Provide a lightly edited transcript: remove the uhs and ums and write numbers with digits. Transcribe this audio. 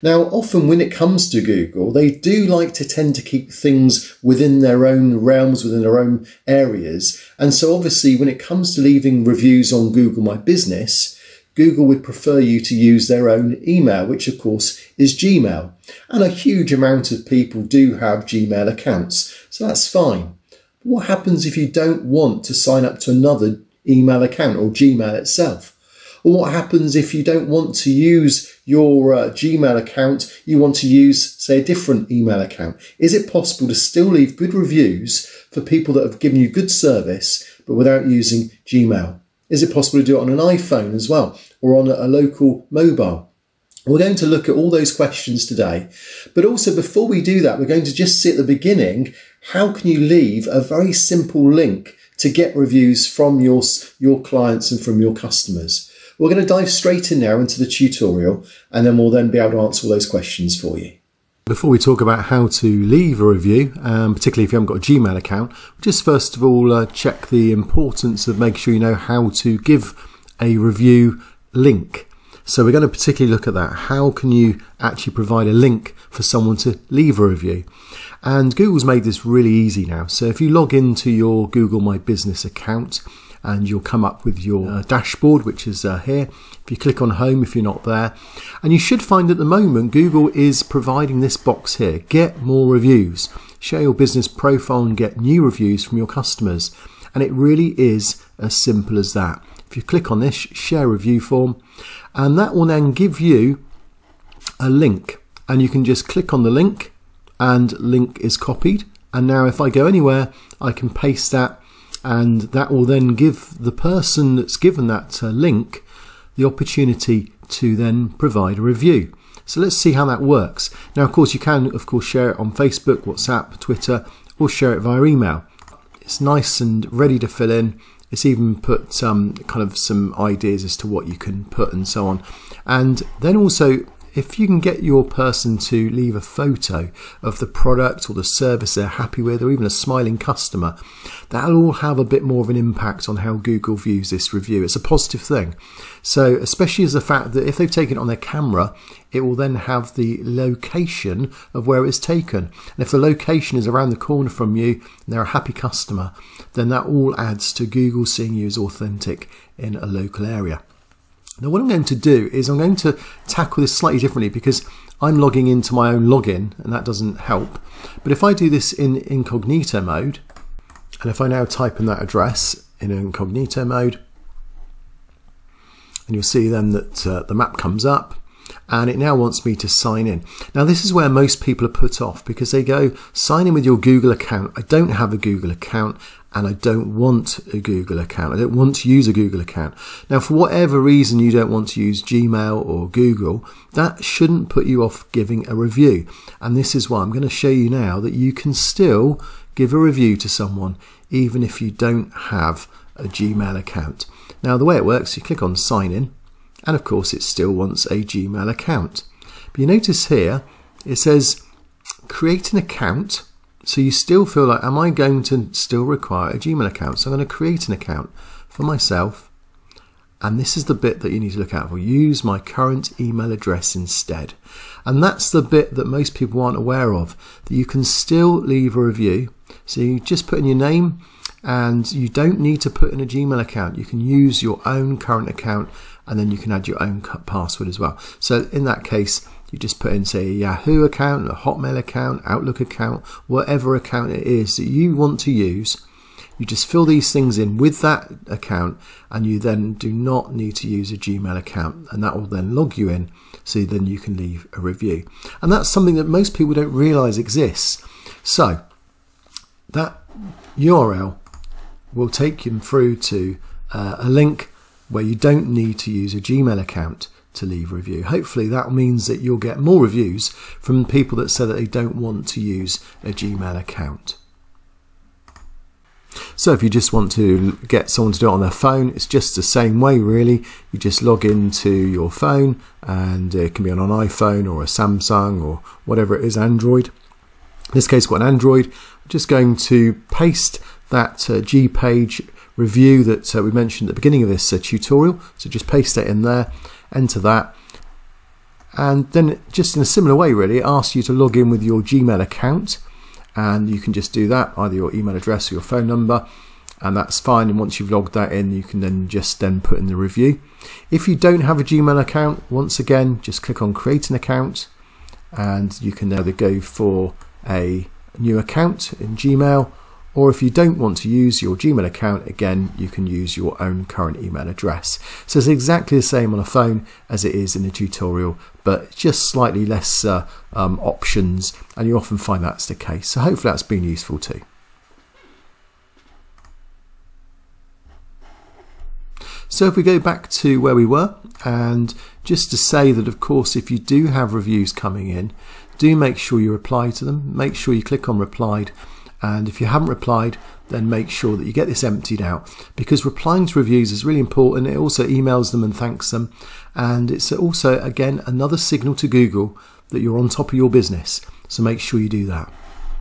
Now, often when it comes to Google, they do like to tend to keep things within their own realms, within their own areas. And so obviously when it comes to leaving reviews on Google My Business, Google would prefer you to use their own email, which of course is Gmail. And a huge amount of people do have Gmail accounts, so that's fine. But what happens if you don't want to sign up to another email account or Gmail itself? Or what happens if you don't want to use your Gmail account, you want to use, say, a different email account? Is it possible to still leave good reviews for people that have given you good service, but without using Gmail? Is it possible to do it on an iPhone as well, or on a local mobile? We're going to look at all those questions today. But also before we do that, we're going to just see at the beginning, how can you leave a very simple link to get reviews from your clients and from your customers? We're going to dive straight in now into the tutorial, and then we'll then be able to answer all those questions for you. Before we talk about how to leave a review, particularly if you haven't got a Gmail account, just first of all check the importance of making sure you know how to give a review link. So we're going to particularly look at that. How can you actually provide a link for someone to leave a review? And Google's made this really easy now. So if you log into your Google My Business account, and you'll come up with your dashboard, which is here. If you click on home, if you're not there, and you should find at the moment Google is providing this box here, get more reviews, share your business profile and get new reviews from your customers. And it really is as simple as that. If you click on this share review form, and that will then give you a link, and you can just click on the link and link is copied. And now if I go anywhere, I can paste that, and that will then give the person that's given that link the opportunity to then provide a review. So let's see how that works. Now, of course, you can, of course, share it on Facebook, WhatsApp, Twitter, or share it via email. It's nice and ready to fill in. It's even put some ideas as to what you can put and so on. And then also, if you can get your person to leave a photo of the product or the service they're happy with, or even a smiling customer, that'll all have a bit more of an impact on how Google views this review. It's a positive thing. So especially as the fact that if they've taken it on their camera, it will then have the location of where it's taken. And if the location is around the corner from you and they're a happy customer, then that all adds to Google seeing you as authentic in a local area. Now what I'm going to do is I'm going to tackle this slightly differently, because I'm logging into my own login and that doesn't help. But if I do this in incognito mode, and if I now type in that address in incognito mode, and you'll see then that the map comes up, and it now wants me to sign in. Now this is where most people are put off, because they go, sign in with your Google account. I don't have a Google account, and I don't want a Google account. I don't want to use a Google account. Now, for whatever reason you don't want to use Gmail or Google, that shouldn't put you off giving a review. And this is why I'm going to show you now that you can still give a review to someone even if you don't have a Gmail account. Now, the way it works, you click on sign in, and of course it still wants a Gmail account. But you notice here, it says create an account. So you still feel like, am I going to still require a Gmail account? So I'm going to create an account for myself. And this is the bit that you need to look out for. Use my current email address instead. And that's the bit that most people aren't aware of, that you can still leave a review. So you just put in your name, and you don't need to put in a Gmail account. You can use your own current account, and then you can add your own password as well. So in that case, you just put in, say, a Yahoo account, a Hotmail account, Outlook account, whatever account it is that you want to use. You just fill these things in with that account, and you then do not need to use a Gmail account, and that will then log you in, so then you can leave a review. And that's something that most people don't realize exists. So that URL will take you through to a link where you don't need to use a Gmail account to leave a review. Hopefully that means that you'll get more reviews from people that say that they don't want to use a Gmail account. So if you just want to get someone to do it on their phone, it's just the same way really. You just log into your phone, and it can be on an iPhone or a Samsung or whatever it is, Android. In this case, I've got an Android. I'm just going to paste that G-page review that we mentioned at the beginning of this tutorial. So just paste that in there, enter that, And then just in a similar way really, it asks you to log in with your Gmail account, and you can just do that, either your email address or your phone number, and that's fine. And once you've logged that in, you can then put in the review. If you don't have a Gmail account, once again just click on create an account, and you can either go for a new account in Gmail, or if you don't want to use your Gmail account, again you can use your own current email address. So it's exactly the same on a phone as it is in a tutorial, but just slightly less options, and you often find that's the case. So hopefully that's been useful too. So if we go back to where we were, and just to say that of course if you do have reviews coming in, do make sure you reply to them. Make sure you click on replied, and if you haven't replied, then make sure that you get this emptied out, because replying to reviews is really important. It also emails them and thanks them, and it's also again another signal to Google that you're on top of your business, so make sure you do that.